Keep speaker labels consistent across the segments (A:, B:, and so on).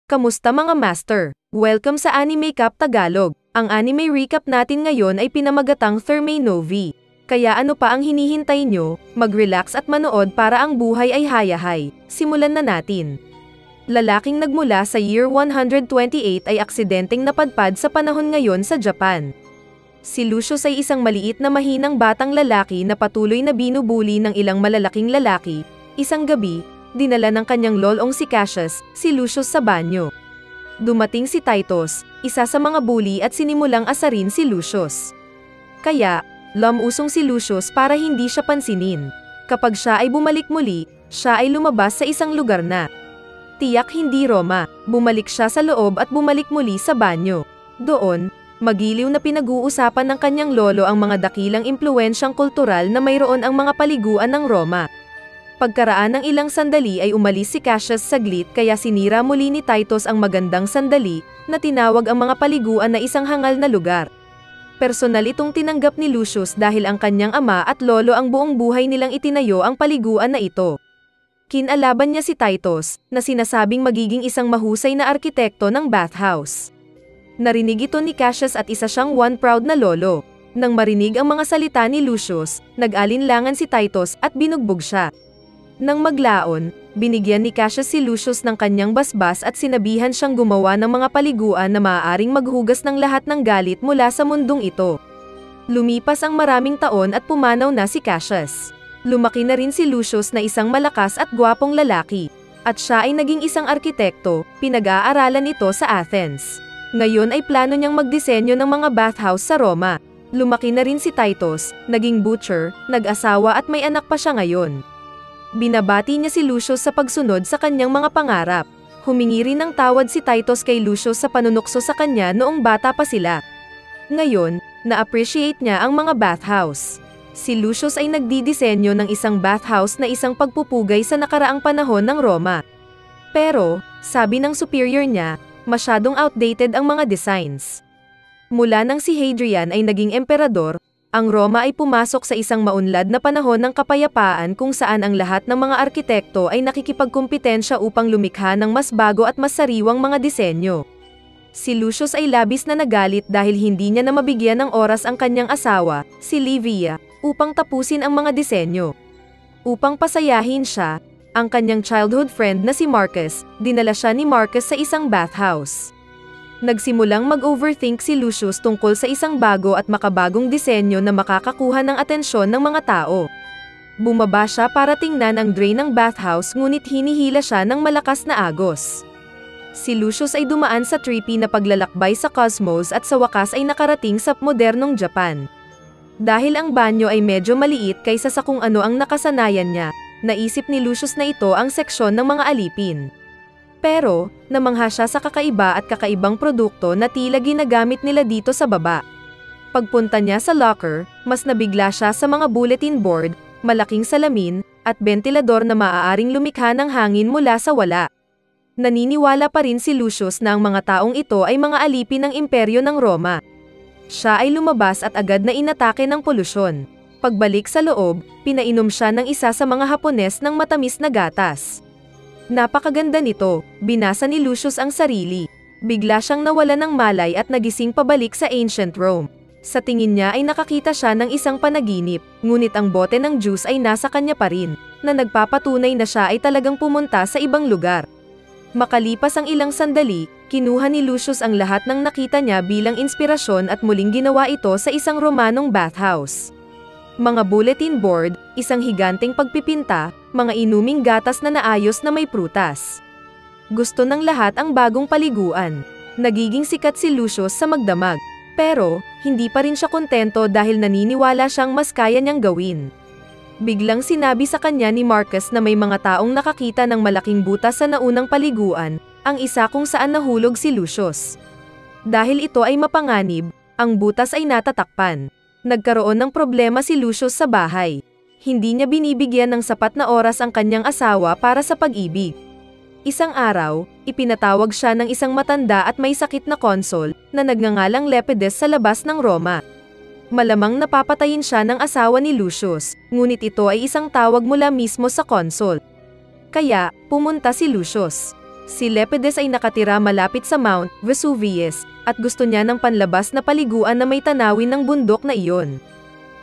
A: Kamusta mga master? Welcome sa Anime Cap Tagalog. Ang anime recap natin ngayon ay pinamagatang Thermae Novi. Kaya ano pa ang hinihintay nyo? Mag-relax at manood para ang buhay ay hayahay. Simulan na natin. Lalaking nagmula sa year 128 ay aksidenteng napadpad sa panahon ngayon sa Japan. Si Lucius ay isang maliit na mahinang batang lalaki na patuloy na binubuli ng ilang malalaking lalaki. Isang gabi, dinala ng kanyang lolong si Cassius, si Lucius sa banyo. Dumating si Titus, isa sa mga bully at sinimulang asarin si Lucius. Kaya, lumusong si Lucius para hindi siya pansinin. Kapag siya ay bumalik muli, siya ay lumabas sa isang lugar na tiyak hindi Roma. Bumalik siya sa loob at bumalik muli sa banyo. Doon, magiliw na pinag-uusapan ng kanyang lolo ang mga dakilang impluwensyang kultural na mayroon ang mga paliguan ng Roma. Pagkaraan ng ilang sandali ay umalis si Cassius saglit kaya sinira muli ni Titus ang magandang sandali, na tinawag ang mga paliguan na isang hangal na lugar. Personal itong tinanggap ni Lucius dahil ang kanyang ama at lolo ang buong buhay nilang itinayo ang paliguan na ito. Kinalaban niya si Titus, na sinasabing magiging isang mahusay na arkitekto ng bathhouse. Narinig ito ni Cassius at isa siyang proud na lolo. Nang marinig ang mga salita ni Lucius, nag-alinlangan si Titus at binugbog siya. Nang maglaon, binigyan ni Cassius si Lucius ng kanyang basbas at sinabihan siyang gumawa ng mga paliguan na maaaring maghugas ng lahat ng galit mula sa mundong ito. Lumipas ang maraming taon at pumanaw na si Cassius. Lumaki na rin si Lucius na isang malakas at gwapong lalaki. At siya ay naging isang arkitekto, pinag-aaralan ito sa Athens. Ngayon ay plano niyang magdisenyo ng mga bathhouse sa Roma. Lumaki na rin si Titus, naging butcher, nag-asawa at may anak pa siya ngayon. Binabati niya si Lucius sa pagsunod sa kanyang mga pangarap. Humingi rin ng tawad si Titus kay Lucius sa panunukso sa kanya noong bata pa sila. Ngayon, na-appreciate niya ang mga bathhouse. Si Lucius ay nagdidisenyo ng isang bathhouse na isang pagpupugay sa nakaraang panahon ng Roma. Pero, sabi ng superior niya, masyadong outdated ang mga designs. Mula nang si Hadrian ay naging emperador, ang Roma ay pumasok sa isang maunlad na panahon ng kapayapaan kung saan ang lahat ng mga arkitekto ay nakikipagkumpetensya upang lumikha ng mas bago at mas sariwang mga disenyo. Si Lucius ay labis na nagalit dahil hindi niya na mabigyan ng oras ang kanyang asawa, si Livia, upang tapusin ang mga disenyo. Upang pasayahin siya, ang kanyang childhood friend na si Marcus, dinala siya ni Marcus sa isang bathhouse. Nagsimulang mag-overthink si Lucius tungkol sa isang bago at makabagong disenyo na makakakuha ng atensyon ng mga tao. Bumaba siya para tingnan ang drain ng bathhouse ngunit hinihila siya ng malakas na agos. Si Lucius ay dumaan sa trippy na paglalakbay sa cosmos at sa wakas ay nakarating sa modernong Japan. Dahil ang banyo ay medyo maliit kaysa sa kung ano ang nakasanayan niya, naisip ni Lucius na ito ang seksyon ng mga alipin. Pero, namangha siya sa kakaiba at kakaibang produkto na tila ginagamit nila dito sa baba. Pagpunta niya sa locker, mas nabigla siya sa mga bulletin board, malaking salamin, at bentilador na maaaring lumikha ng hangin mula sa wala. Naniniwala pa rin si Lucius na ang mga taong ito ay mga alipin ng imperyo ng Roma. Siya ay lumabas at agad na inatake ng polusyon. Pagbalik sa loob, pinainom siya ng isa sa mga Hapones ng matamis na gatas. Napakaganda nito, binasa ni Lucius ang sarili. Bigla siyang nawala ng malay at nagising pabalik sa ancient Rome. Sa tingin niya ay nakakita siya ng isang panaginip, ngunit ang bote ng juice ay nasa kanya pa rin, na nagpapatunay na siya ay talagang pumunta sa ibang lugar. Makalipas ang ilang sandali, kinuha ni Lucius ang lahat ng nakita niya bilang inspirasyon at muling ginawa ito sa isang Romanong bathhouse. Mga bulletin board, isang higanteng pagpipinta, mga inuming gatas na naayos na may prutas. Gusto ng lahat ang bagong paliguan. Nagiging sikat si Lucius sa magdamag. Pero, hindi pa rin siya kontento dahil naniniwala siyang mas kaya niyang gawin. Biglang sinabi sa kanya ni Marcus na may mga taong nakakita ng malaking butas sa naunang paliguan, ang isa kung saan nahulog si Lucius. Dahil ito ay mapanganib, ang butas ay natatakpan. Nagkaroon ng problema si Lucius sa bahay. Hindi niya binibigyan ng sapat na oras ang kanyang asawa para sa pag-ibig. Isang araw, ipinatawag siya ng isang matanda at may sakit na konsul, na nagngangalang Lepidus sa labas ng Roma. Malamang napapatayin siya ng asawa ni Lucius, ngunit ito ay isang tawag mula mismo sa konsul. Kaya, pumunta si Lucius. Si Lepidus ay nakatira malapit sa Mount Vesuvius, at gusto niya ng panlabas na paliguan na may tanawin ng bundok na iyon.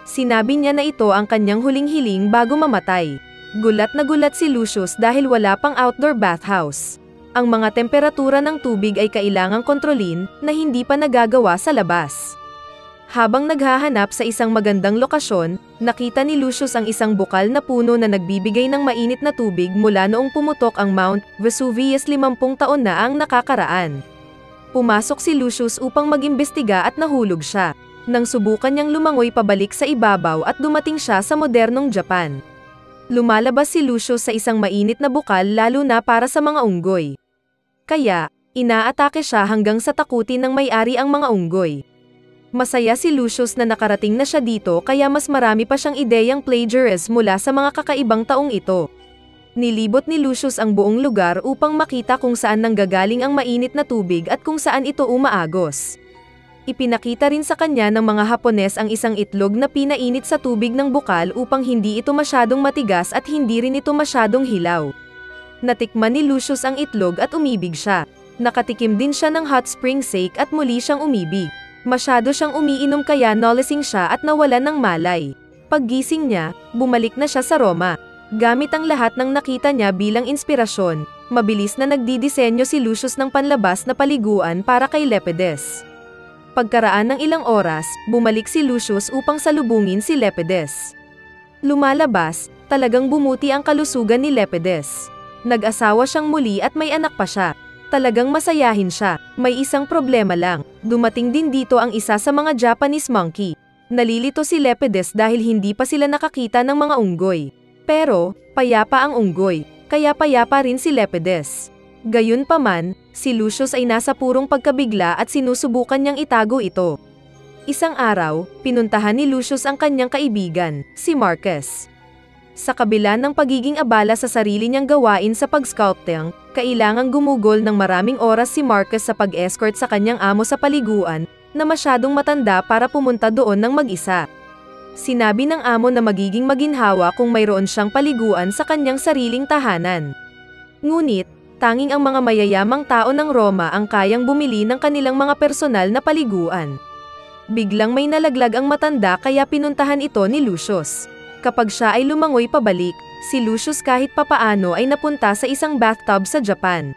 A: Sinabi niya na ito ang kanyang huling hiling bago mamatay. Gulat na gulat si Lucius dahil wala pang outdoor bathhouse. Ang mga temperatura ng tubig ay kailangang kontrolin na hindi pa nagagawa sa labas. Habang naghahanap sa isang magandang lokasyon, nakita ni Lucius ang isang bukal na puno na nagbibigay ng mainit na tubig mula noong pumutok ang Mount Vesuvius 50 taon na ang nakakaraan. Pumasok si Lucius upang mag-imbestiga at nahulog siya. Nang subukan niyang lumangoy pabalik sa ibabaw at dumating siya sa modernong Japan. Lumalabas si Lucius sa isang mainit na bukal lalo na para sa mga unggoy. Kaya, inaatake siya hanggang sa takutin ng may-ari ang mga unggoy. Masaya si Lucius na nakarating na siya dito kaya mas marami pa siyang ideyang plagiarist mula sa mga kakaibang taong ito. Nilibot ni Lucius ang buong lugar upang makita kung saan nanggagaling ang mainit na tubig at kung saan ito umaagos. Ipinakita rin sa kanya ng mga Hapones ang isang itlog na pinainit sa tubig ng bukal upang hindi ito masyadong matigas at hindi rin ito masyadong hilaw. Natikman ni Lucius ang itlog at umibig siya. Nakatikim din siya ng hot spring shake at muli siyang umibig. Masyado siyang umiinom kaya nalasing siya at nawalan ng malay. Paggising niya, bumalik na siya sa Roma. Gamit ang lahat ng nakita niya bilang inspirasyon, mabilis na nagdidisenyo si Lucius ng panlabas na paliguan para kay Lepidus. Pagkaraan ng ilang oras, bumalik si Lucius upang salubungin si Lepidus. Lumalabas, talagang bumuti ang kalusugan ni Lepidus. Nag-asawa siyang muli at may anak pa siya. Talagang masayahin siya. May isang problema lang. Dumating din dito ang isa sa mga Japanese monkey. Nalilito si Lepidus dahil hindi pa sila nakakita ng mga unggoy. Pero, payapa ang unggoy, kaya payapa rin si Lepidus. Gayunpaman, si Lucius ay nasa purong pagkabigla at sinusubukan niyang itago ito. Isang araw, pinuntahan ni Lucius ang kanyang kaibigan, si Marcus. Sa kabila ng pagiging abala sa sarili niyang gawain sa pag-sculpting, kailangang gumugol ng maraming oras si Marcus sa pag-escort sa kanyang amo sa paliguan, na masyadong matanda para pumunta doon ng mag-isa. Sinabi ng amo na magiging maginhawa kung mayroon siyang paliguan sa kanyang sariling tahanan. Ngunit, tanging ang mga mayayamang tao ng Roma ang kayang bumili ng kanilang mga personal na paliguan. Biglang may nalaglag ang matanda kaya pinuntahan ito ni Lucius. Kapag siya ay lumangoy pabalik, si Lucius kahit papaano ay napunta sa isang bathtub sa Japan.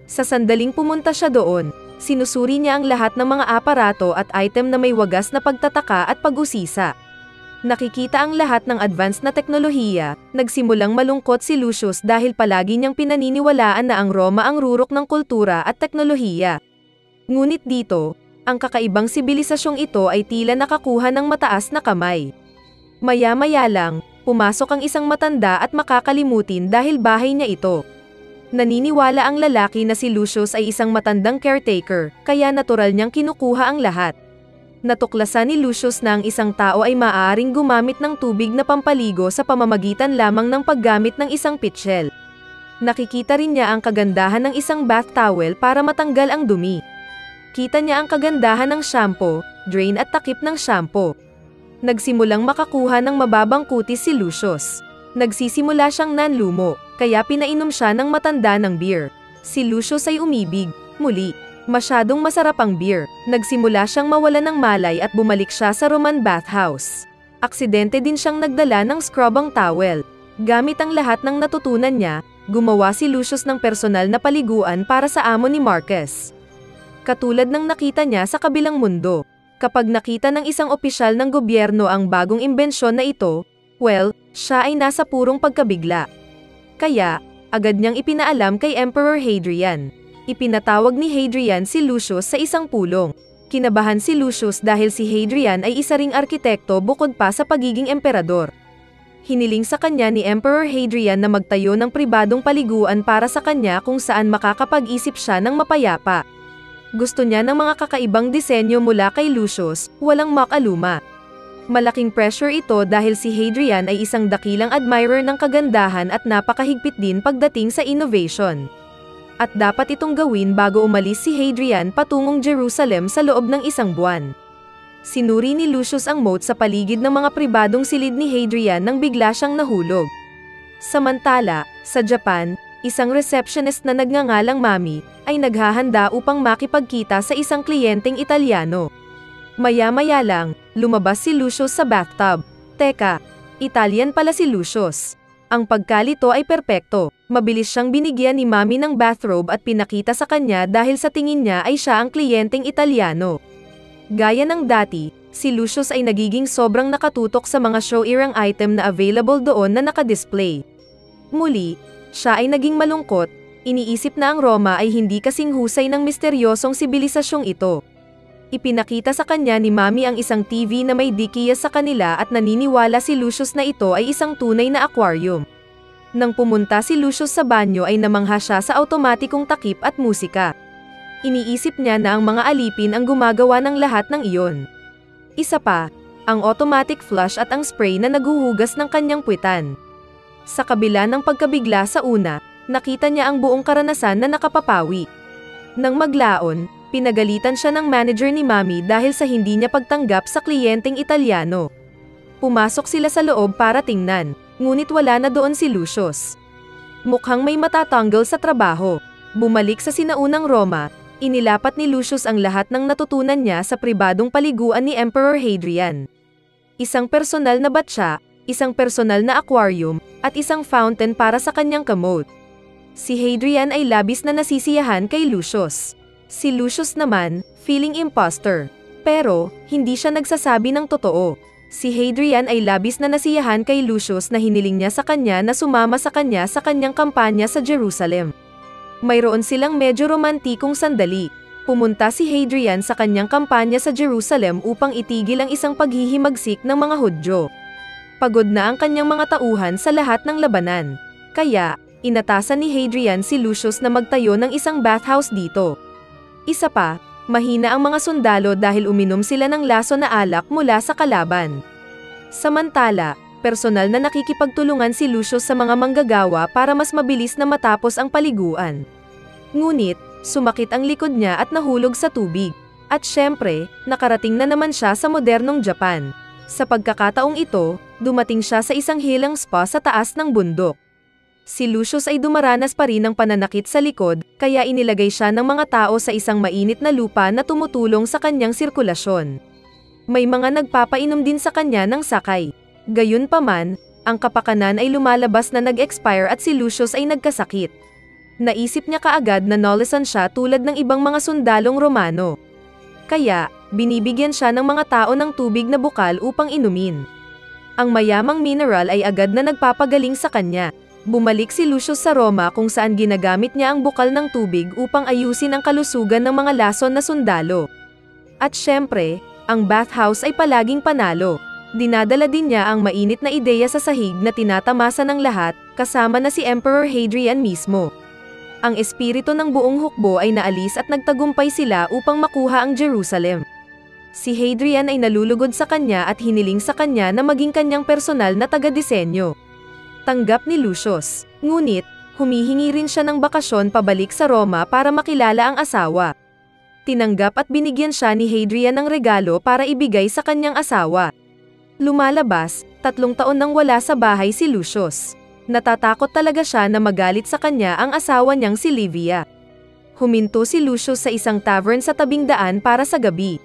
A: Sa sandaling pumunta siya doon, sinusuri niya ang lahat ng mga aparato at item na may wagas na pagtataka at pag-usisa. Nakikita ang lahat ng advanced na teknolohiya, nagsimulang malungkot si Lucius dahil palagi niyang pinaniniwalaan na ang Roma ang rurok ng kultura at teknolohiya. Ngunit dito, ang kakaibang sibilisasyong ito ay tila nakakuha ng mataas na kamay. Maya-maya lang, pumasok ang isang matanda at makakalimutin dahil bahay niya ito. Naniniwala ang lalaki na si Lucius ay isang matandang caretaker, kaya natural niyang kinukuha ang lahat. Natuklasan ni Lucius na ang isang tao ay maaaring gumamit ng tubig na pampaligo sa pamamagitan lamang ng paggamit ng isang pitchel. Nakikita rin niya ang kagandahan ng isang bath towel para matanggal ang dumi. Kita niya ang kagandahan ng shampoo, drain at takip ng shampoo. Nagsimulang makakuha ng mababang kutis si Lucius. Nagsisimula siyang nanlumo, kaya pinainom siya ng matanda ng beer. Si Lucius ay umibig, muli. Masyadong masarap ang beer. Nagsimula siyang mawala ng malay at bumalik siya sa Roman bathhouse. Aksidente din siyang nagdala ng scrubang towel. Gamit ang lahat ng natutunan niya, gumawa si Lucius ng personal na paliguan para sa amo ni Marcus. Katulad ng nakita niya sa kabilang mundo. Kapag nakita ng isang opisyal ng gobyerno ang bagong imbensyon na ito, well, siya ay nasa purong pagkabigla. Kaya, agad niyang ipinaalam kay Emperor Hadrian. Ipinatawag ni Hadrian si Lucius sa isang pulong. Kinabahan si Lucius dahil si Hadrian ay isa ring arkitekto bukod pa sa pagiging emperador. Hiniling sa kanya ni Emperor Hadrian na magtayo ng pribadong paliguan para sa kanya kung saan makakapag-isip siya ng mapayapa. Gusto niya ng mga kakaibang disenyo mula kay Lucius, walang makaluma. Malaking pressure ito dahil si Hadrian ay isang dakilang admirer ng kagandahan at napakahigpit din pagdating sa innovation. At dapat itong gawin bago umalis si Hadrian patungong Jerusalem sa loob ng 1 buwan. Sinuri ni Lucius ang moat sa paligid ng mga pribadong silid ni Hadrian nang bigla siyang nahulog. Samantala, sa Japan, isang receptionist na nagngangalang Mami, ay naghahanda upang makipagkita sa isang kliyenteng Italyano. Maya-maya lang, lumabas si Lucius sa bathtub. Teka, Italian pala si Lucius. Ang pagkalito ay perpekto. Mabilis siyang binigyan ni Mami ng bathrobe at pinakita sa kanya dahil sa tingin niya ay siya ang kliyenteng Italyano. Gaya ng dati, si Lucius ay nagiging sobrang nakatutok sa mga show-irang item na available doon na nakadisplay. Muli, siya ay naging malungkot, iniisip na ang Roma ay hindi kasing husay ng misteryosong sibilisasyong ito. Ipinakita sa kanya ni Mami ang isang TV na may dikiya sa kanila at naniniwala si Lucius na ito ay isang tunay na aquarium. Nang pumunta si Lucius sa banyo ay namangha siya sa automatikong takip at musika. Iniisip niya na ang mga alipin ang gumagawa ng lahat ng iyon. Isa pa, ang automatic flush at ang spray na naghuhugas ng kanyang puwitan. Sa kabila ng pagkabigla sa una, nakita niya ang buong karanasan na nakapapawi. Nang maglaon, pinagalitan siya ng manager ni Mami dahil sa hindi niya pagtanggap sa kliyenteng Italyano. Pumasok sila sa loob para tingnan, ngunit wala na doon si Lucius. Mukhang may matatanggal sa trabaho. Bumalik sa sinaunang Roma, inilapat ni Lucius ang lahat ng natutunan niya sa pribadong paliguan ni Emperor Hadrian. Isang personal na batya, isang personal na aquarium, at isang fountain para sa kanyang kamot. Si Hadrian ay labis na nasisiyahan kay Lucius. Si Lucius naman, feeling imposter. Pero, hindi siya nagsasabi ng totoo. Si Hadrian ay labis na nasiyahan kay Lucius na hiniling niya sa kanya na sumama sa kanyang kampanya sa Jerusalem. Mayroon silang medyo romantikong sandali. Pumunta si Hadrian sa kanyang kampanya sa Jerusalem upang itigil ang isang paghihimagsik ng mga Hudyo. Pagod na ang kanyang mga tauhan sa lahat ng labanan. Kaya, inatasan ni Hadrian si Lucius na magtayo ng isang bathhouse dito. Isa pa, mahina ang mga sundalo dahil uminom sila ng laso na alak mula sa kalaban. Samantala, personal na nakikipagtulungan si Lucius sa mga manggagawa para mas mabilis na matapos ang paliguan. Ngunit, sumakit ang likod niya at nahulog sa tubig. At syempre, nakarating na naman siya sa modernong Japan. Sa pagkakataong ito, dumating siya sa isang hilang spa sa taas ng bundok. Si Lucius ay dumaranas pa rin ng pananakit sa likod, kaya inilagay siya ng mga tao sa isang mainit na lupa na tumutulong sa kanyang sirkulasyon. May mga nagpapainom din sa kanya ng sakay. Gayunpaman, ang kapakanan ay lumalabas na nag-expire at si Lucius ay nagkasakit. Naisip niya kaagad na nolisan siya tulad ng ibang mga sundalong Romano. Kaya, binibigyan siya ng mga tao ng tubig na bukal upang inumin. Ang mayamang mineral ay agad na nagpapagaling sa kanya. Bumalik si Lucius sa Roma kung saan ginagamit niya ang bukal ng tubig upang ayusin ang kalusugan ng mga lason na sundalo. At syempre, ang bathhouse ay palaging panalo. Dinadala din niya ang mainit na ideya sa sahig na tinatamasa ng lahat, kasama na si Emperor Hadrian mismo. Ang espiritu ng buong hukbo ay naalis at nagtagumpay sila upang makuha ang Jerusalem. Si Hadrian ay nalulugod sa kanya at hiniling sa kanya na maging kanyang personal na taga-disenyo. Tanggap ni Lucius. Ngunit, humihingi rin siya ng bakasyon pabalik sa Roma para makilala ang asawa. Tinanggap at binigyan siya ni Hadrian ng regalo para ibigay sa kanyang asawa. Lumalabas, 3 taon nang wala sa bahay si Lucius. Natatakot talaga siya na magalit sa kanya ang asawa niyang si Livia. Huminto si Lucius sa isang tavern sa tabing daan para sa gabi.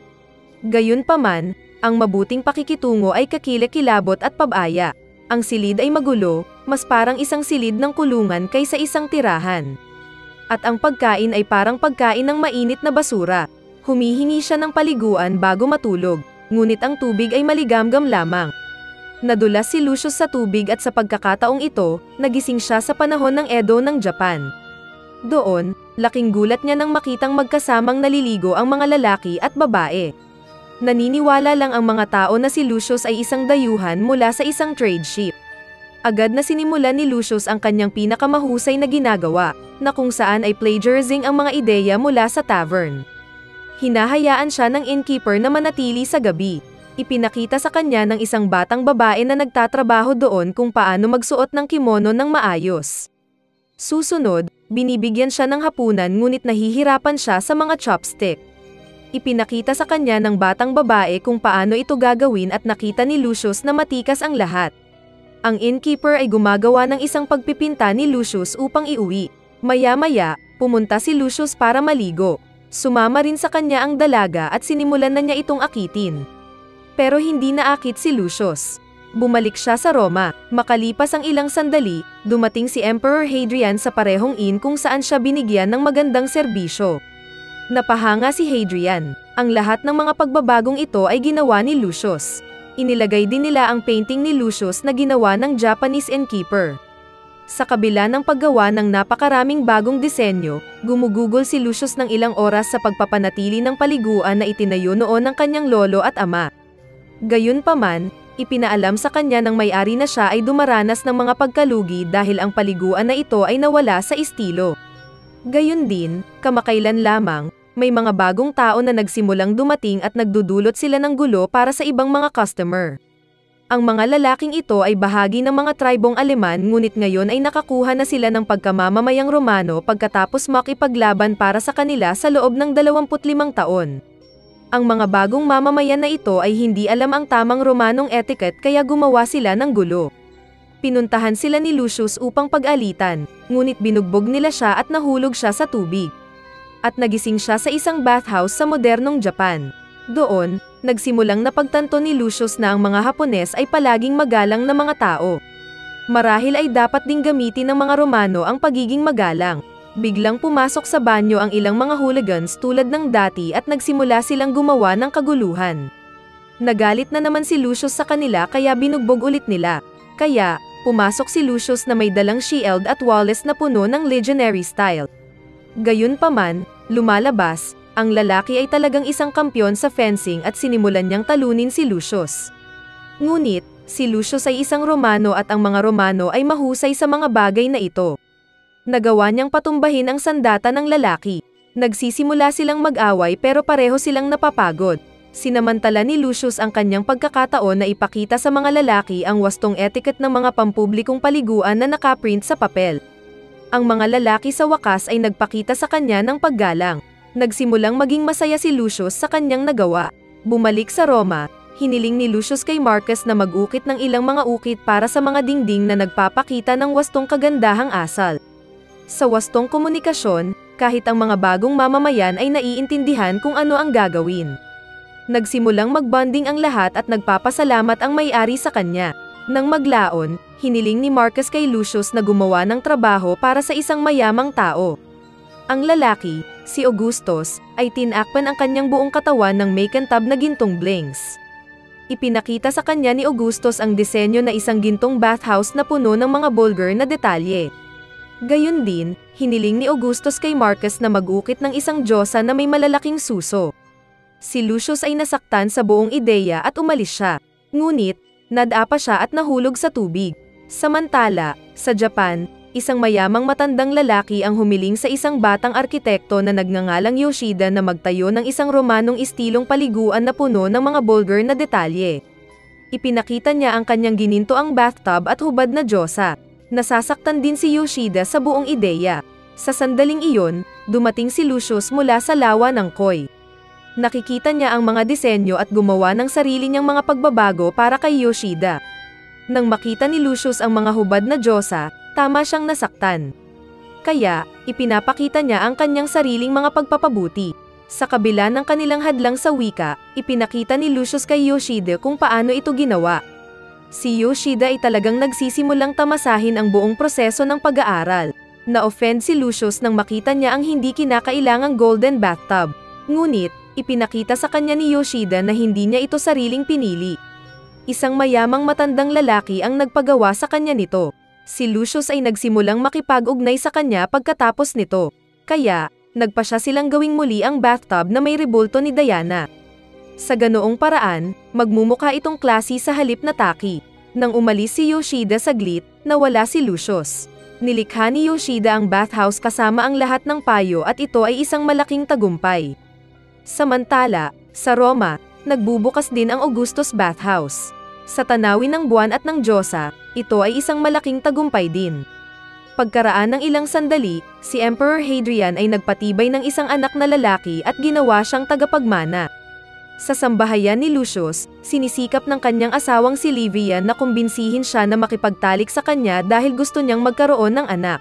A: Gayunpaman, ang mabuting pakikitungo ay kakilakilabot at pabaya. Ang silid ay magulo, mas parang isang silid ng kulungan kaysa isang tirahan. At ang pagkain ay parang pagkain ng mainit na basura. Humihingi siya ng paliguan bago matulog, ngunit ang tubig ay maligamgam lamang. Nadulas si Lucius sa tubig at sa pagkakataong ito, nagising siya sa panahon ng Edo ng Japan. Doon, laking gulat niya nang makitang magkasamang naliligo ang mga lalaki at babae. Naniniwala lang ang mga tao na si Lucius ay isang dayuhan mula sa isang trade ship. Agad na sinimulan ni Lucius ang kanyang pinakamahusay na ginagawa, na kung saan ay plagiarizing ang mga ideya mula sa tavern. Hinahayaan siya ng innkeeper na manatili sa gabi. Ipinakita sa kanya ng isang batang babae na nagtatrabaho doon kung paano magsuot ng kimono ng maayos. Susunod, binibigyan siya ng hapunan ngunit nahihirapan siya sa mga chopstick. Ipinakita sa kanya ng batang babae kung paano ito gagawin at nakita ni Lucius na matikas ang lahat. Ang innkeeper ay gumagawa ng isang pagpipinta ni Lucius upang iuwi. Maya-maya, pumunta si Lucius para maligo. Sumama rin sa kanya ang dalaga at sinimulan na niya itong akitin. Pero hindi naakit si Lucius. Bumalik siya sa Roma. Makalipas ang ilang sandali, dumating si Emperor Hadrian sa parehong inn kung saan siya binigyan ng magandang serbisyo. Napahanga si Hadrian. Ang lahat ng mga pagbabagong ito ay ginawa ni Lucius. Inilagay din nila ang painting ni Lucius na ginawa ng Japanese innkeeper. Sa kabila ng paggawa ng napakaraming bagong disenyo, gumugugol si Lucius ng ilang oras sa pagpapanatili ng paliguan na itinayo noon ng kanyang lolo at ama. Gayunpaman, ipinaalam sa kanya ng may-ari na siya ay dumaranas ng mga pagkalugi dahil ang paliguan na ito ay nawala sa estilo. Gayon din, kamakailan lamang, may mga bagong tao na nagsimulang dumating at nagdudulot sila ng gulo para sa ibang mga customer. Ang mga lalaking ito ay bahagi ng mga tribong Aleman ngunit ngayon ay nakakuha na sila ng pagkamamamayang Romano pagkatapos makipaglaban para sa kanila sa loob ng 25 taon. Ang mga bagong mamamayan na ito ay hindi alam ang tamang Romanong etiquette kaya gumawa sila ng gulo. Pinuntahan sila ni Lucius upang pag-alitan, ngunit binugbog nila siya at nahulog siya sa tubig. At nagising siya sa isang bathhouse sa modernong Japan. Doon, nagsimulang napagtanto ni Lucius na ang mga Hapones ay palaging magalang na mga tao. Marahil ay dapat ding gamitin ng mga Romano ang pagiging magalang. Biglang pumasok sa banyo ang ilang mga hooligans tulad ng dati at nagsimula silang gumawa ng kaguluhan. Nagalit na naman si Lucius sa kanila kaya binugbog ulit nila. Kaya, pumasok si Lucius na may dalang shield at wallet na puno ng legionary style. Gayunpaman, lumalabas, ang lalaki ay talagang isang kampyon sa fencing at sinimulan niyang talunin si Lucius. Ngunit, si Lucius ay isang Romano at ang mga Romano ay mahusay sa mga bagay na ito. Nagawa niyang patumbahin ang sandata ng lalaki. Nagsisimula silang mag-away pero pareho silang napapagod. Sinamantala ni Lucius ang kanyang pagkakataon na ipakita sa mga lalaki ang wastong etiquette ng mga pampublikong paliguan na nakaprint sa papel. Ang mga lalaki sa wakas ay nagpakita sa kanya ng paggalang. Nagsimulang maging masaya si Lucius sa kanyang nagawa. Bumalik sa Roma, hiniling ni Lucius kay Marcus na mag-ukit ng ilang mga ukit para sa mga dingding na nagpapakita ng wastong kagandahang asal. Sa wastong komunikasyon, kahit ang mga bagong mamamayan ay naiintindihan kung ano ang gagawin. Nagsimulang magbonding ang lahat at nagpapasalamat ang may-ari sa kanya. Nang maglaon, hiniling ni Marcus kay Lucius na gumawa ng trabaho para sa isang mayamang tao. Ang lalaki, si Augustus, ay tinakpan ang kanyang buong katawan ng makintab na gintong blings. Ipinakita sa kanya ni Augustus ang disenyo na isang gintong bathhouse na puno ng mga bulgar na detalye. Gayon din, hiniling ni Augustus kay Marcus na mag-ukit ng isang diyosa na may malalaking suso. Si Lucius ay nasaktan sa buong ideya at umalis siya. Ngunit, nadapa siya at nahulog sa tubig. Samantala, sa Japan, isang mayamang matandang lalaki ang humiling sa isang batang arkitekto na nagngangalang Yoshida na magtayo ng isang Romanong istilong paliguan na puno ng mga bulgar na detalye. Ipinakita niya ang kanyang ginintoang bathtub at hubad na diyosa. Nasasaktan din si Yoshida sa buong ideya. Sa sandaling iyon, dumating si Lucius mula sa lawa ng Koi. Nakikita niya ang mga disenyo at gumawa ng sarili niyang mga pagbabago para kay Yoshida. Nang makita ni Lucius ang mga hubad na diyosa, tama siyang nasaktan. Kaya, ipinapakita niya ang kanyang sariling mga pagpapabuti. Sa kabila ng kanilang hadlang sa wika, ipinakita ni Lucius kay Yoshida kung paano ito ginawa. Si Yoshida ay talagang nagsisimulang tamasahin ang buong proseso ng pag-aaral. Na-offend si Lucius nang makita niya ang hindi kinakailangang golden bathtub. Ngunit, ipinakita sa kanya ni Yoshida na hindi niya ito sariling pinili. Isang mayamang matandang lalaki ang nagpagawa sa kanya nito. Si Lucius ay nagsimulang makipag-ugnay sa kanya pagkatapos nito. Kaya, nagpasya silang gawing muli ang bathtub na may rebulto ni Diana. Sa ganoong paraan, magmumukha itong klase sa halip na taki. Nang umalis si Yoshida saglit, nawala si Lucius. Nilikha ni Yoshida ang bathhouse kasama ang lahat ng payo at ito ay isang malaking tagumpay. Samantala, sa Roma, nagbubukas din ang Augustus Bathhouse. Sa tanawin ng buwan at ng diyosa, ito ay isang malaking tagumpay din. Pagkaraan ng ilang sandali, si Emperor Hadrian ay nagpatibay ng isang anak na lalaki at ginawa siyang tagapagmana. Sa sambahayan ni Lucius, sinisikap ng kanyang asawang si Livia na kumbinsihin siya na makipagtalik sa kanya dahil gusto niyang magkaroon ng anak.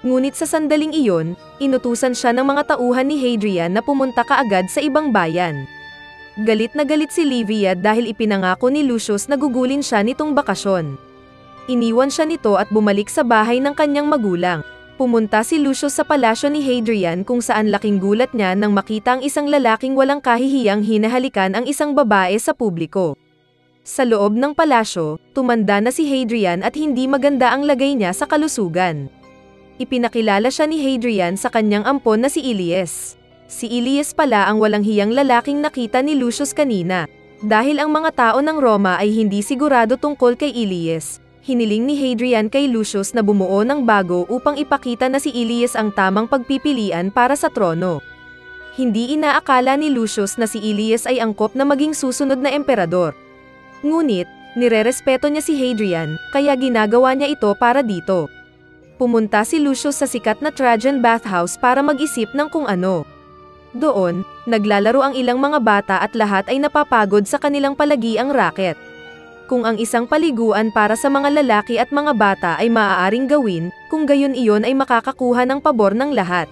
A: Ngunit sa sandaling iyon, inutusan siya ng mga tauhan ni Hadrian na pumunta kaagad sa ibang bayan. Galit na galit si Livia dahil ipinangako ni Lucius na gugulin siya nitong bakasyon. Iniwan siya nito at bumalik sa bahay ng kanyang magulang. Pumunta si Lucius sa palasyo ni Hadrian kung saan laking gulat niya nang makita ang isang lalaking walang kahihiyang hinahalikan ang isang babae sa publiko. Sa loob ng palasyo, tumanda na si Hadrian at hindi maganda ang lagay niya sa kalusugan. Ipinakilala siya ni Hadrian sa kanyang ampon na si Ilias. Si Ilias pala ang walang hiyang lalaking nakita ni Lucius kanina. Dahil ang mga tao ng Roma ay hindi sigurado tungkol kay Ilias, hiniling ni Hadrian kay Lucius na bumuo ng bago upang ipakita na si Ilias ang tamang pagpipilian para sa trono. Hindi inaakala ni Lucius na si Ilias ay angkop na maging susunod na emperador. Ngunit, nirerespeto niya si Hadrian, kaya ginagawa niya ito para dito. Pumunta si Lucius sa sikat na Trajan bathhouse para mag-isip ng kung ano. Doon, naglalaro ang ilang mga bata at lahat ay napapagod sa kanilang palagiang raket. Kung ang isang paliguan para sa mga lalaki at mga bata ay maaaring gawin, kung gayon iyon ay makakakuha ng pabor ng lahat.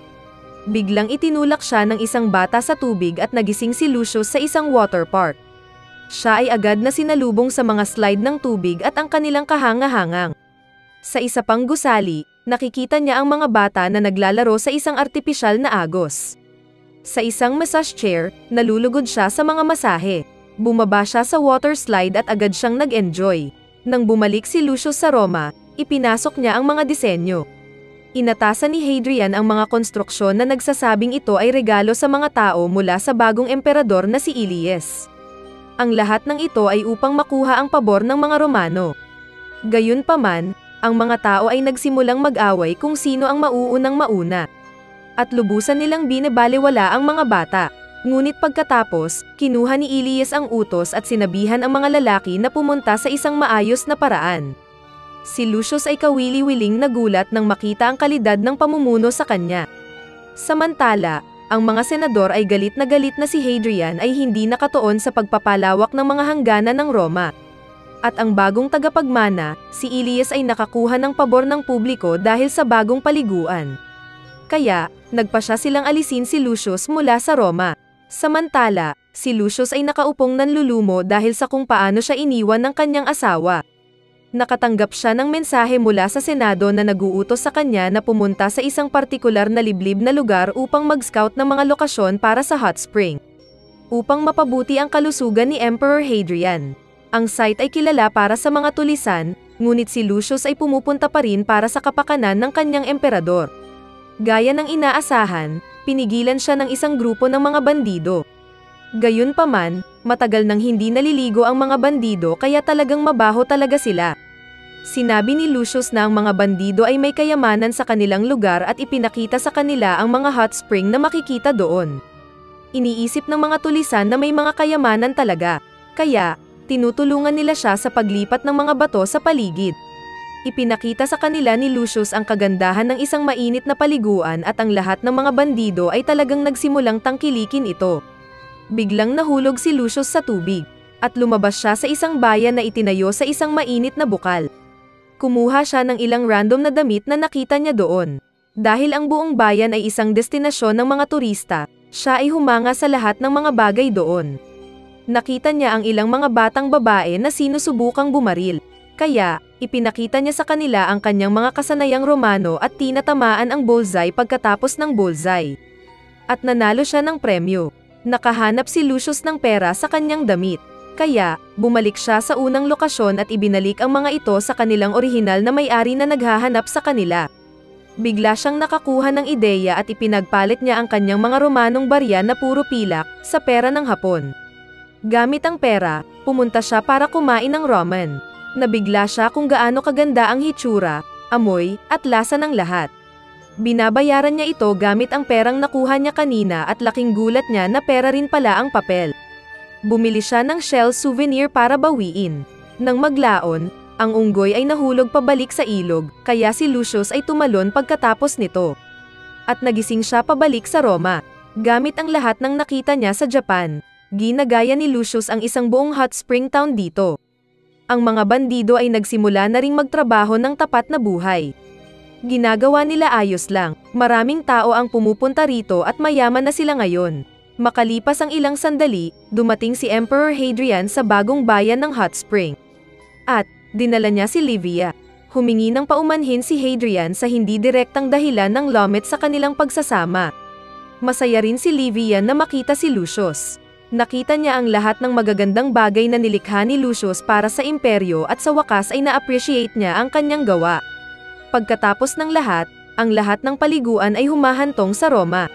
A: Biglang itinulak siya ng isang bata sa tubig at nagising si Lucius sa isang water park. Siya ay agad na sinalubong sa mga slide ng tubig at ang kanilang kahanga-hangang. Sa isa pang gusali, nakikita niya ang mga bata na naglalaro sa isang artipisyal na agos. Sa isang massage chair, nalulugod siya sa mga masahe. Bumaba siya sa water slide at agad siyang nag-enjoy. Nang bumalik si Lucius sa Roma, ipinasok niya ang mga disenyo. Inatasan ni Hadrian ang mga konstruksyon na nagsasabing ito ay regalo sa mga tao mula sa bagong emperador na si Ilias. Ang lahat ng ito ay upang makuha ang pabor ng mga Romano. Gayunpaman, ang mga tao ay nagsimulang mag-away kung sino ang mauunang mauna. At lubusan nilang binabalewala ang mga bata. Ngunit pagkatapos, kinuha ni Ilias ang utos at sinabihan ang mga lalaki na pumunta sa isang maayos na paraan. Si Lucius ay kawili-wiling nagulat nang makita ang kalidad ng pamumuno sa kanya. Samantala, ang mga senador ay galit na si Hadrian ay hindi nakatuon sa pagpapalawak ng mga hangganan ng Roma. At ang bagong tagapagmana, si Ilias ay nakakuha ng pabor ng publiko dahil sa bagong paliguan. Kaya, nagpasya silang alisin si Lucius mula sa Roma. Samantala, si Lucius ay nakaupong nanlulumo dahil sa kung paano siya iniwan ng kanyang asawa. Nakatanggap siya ng mensahe mula sa Senado na naguutos sa kanya na pumunta sa isang partikular na liblib na lugar upang mag-scout ng mga lokasyon para sa hot spring. Upang mapabuti ang kalusugan ni Emperor Hadrian. Ang site ay kilala para sa mga tulisan, ngunit si Lucius ay pumupunta pa rin para sa kapakanan ng kanyang emperador. Gaya ng inaasahan, pinigilan siya ng isang grupo ng mga bandido. Gayunpaman, matagal nang hindi naliligo ang mga bandido kaya talagang mabaho talaga sila. Sinabi ni Lucius na ang mga bandido ay may kayamanan sa kanilang lugar at ipinakita sa kanila ang mga hot spring na makikita doon. Iniisip ng mga tulisan na may mga kayamanan talaga, kaya, tinutulungan nila siya sa paglipat ng mga bato sa paligid. Ipinakita sa kanila ni Lucius ang kagandahan ng isang mainit na paliguan at ang lahat ng mga bandido ay talagang nagsimulang tangkilikin ito. Biglang nahulog si Lucius sa tubig, at lumabas siya sa isang bayan na itinayo sa isang mainit na bukal. Kumuha siya ng ilang random na damit na nakita niya doon. Dahil ang buong bayan ay isang destinasyon ng mga turista, siya ay humanga sa lahat ng mga bagay doon. Nakita niya ang ilang mga batang babae na sinusubukang bumaril. Kaya, ipinakita niya sa kanila ang kanyang mga kasanayang Romano at tinatamaan ang bullseye pagkatapos ng bullseye. At nanalo siya ng premyo. Nakahanap si Lucius ng pera sa kanyang damit. Kaya, bumalik siya sa unang lokasyon at ibinalik ang mga ito sa kanilang orihinal na may-ari na naghahanap sa kanila. Bigla siyang nakakuha ng ideya at ipinagpalit niya ang kanyang mga Romanong barya na puro pilak sa pera ng Hapon. Gamit ang pera, pumunta siya para kumain ng ramen. Nabigla siya kung gaano kaganda ang hitsura, amoy, at lasa ng lahat. Binabayaran niya ito gamit ang perang nakuha niya kanina at laking gulat niya na pera rin pala ang papel. Bumili siya ng shell souvenir para bawiin. Nang maglaon, ang unggoy ay nahulog pabalik sa ilog, kaya si Lucius ay tumalon pagkatapos nito. At nagising siya pabalik sa Roma. Gamit ang lahat ng nakita niya sa Japan, ginagaya ni Lucius ang isang buong hot spring town dito. Ang mga bandido ay nagsimula na ring magtrabaho ng tapat na buhay. Ginagawa nila ayos lang, maraming tao ang pumupunta rito at mayaman na sila ngayon. Makalipas ang ilang sandali, dumating si Emperor Hadrian sa bagong bayan ng Hot Spring. At, dinala niya si Livia. Humingi ng paumanhin si Hadrian sa hindi direktang dahilan ng Lomet sa kanilang pagsasama. Masaya rin si Livia na makita si Lucius. Nakita niya ang lahat ng magagandang bagay na nilikha ni Lucius para sa imperyo at sa wakas ay na-appreciate niya ang kanyang gawa. Pagkatapos ng lahat, ang lahat ng paliguan ay humahantong sa Roma.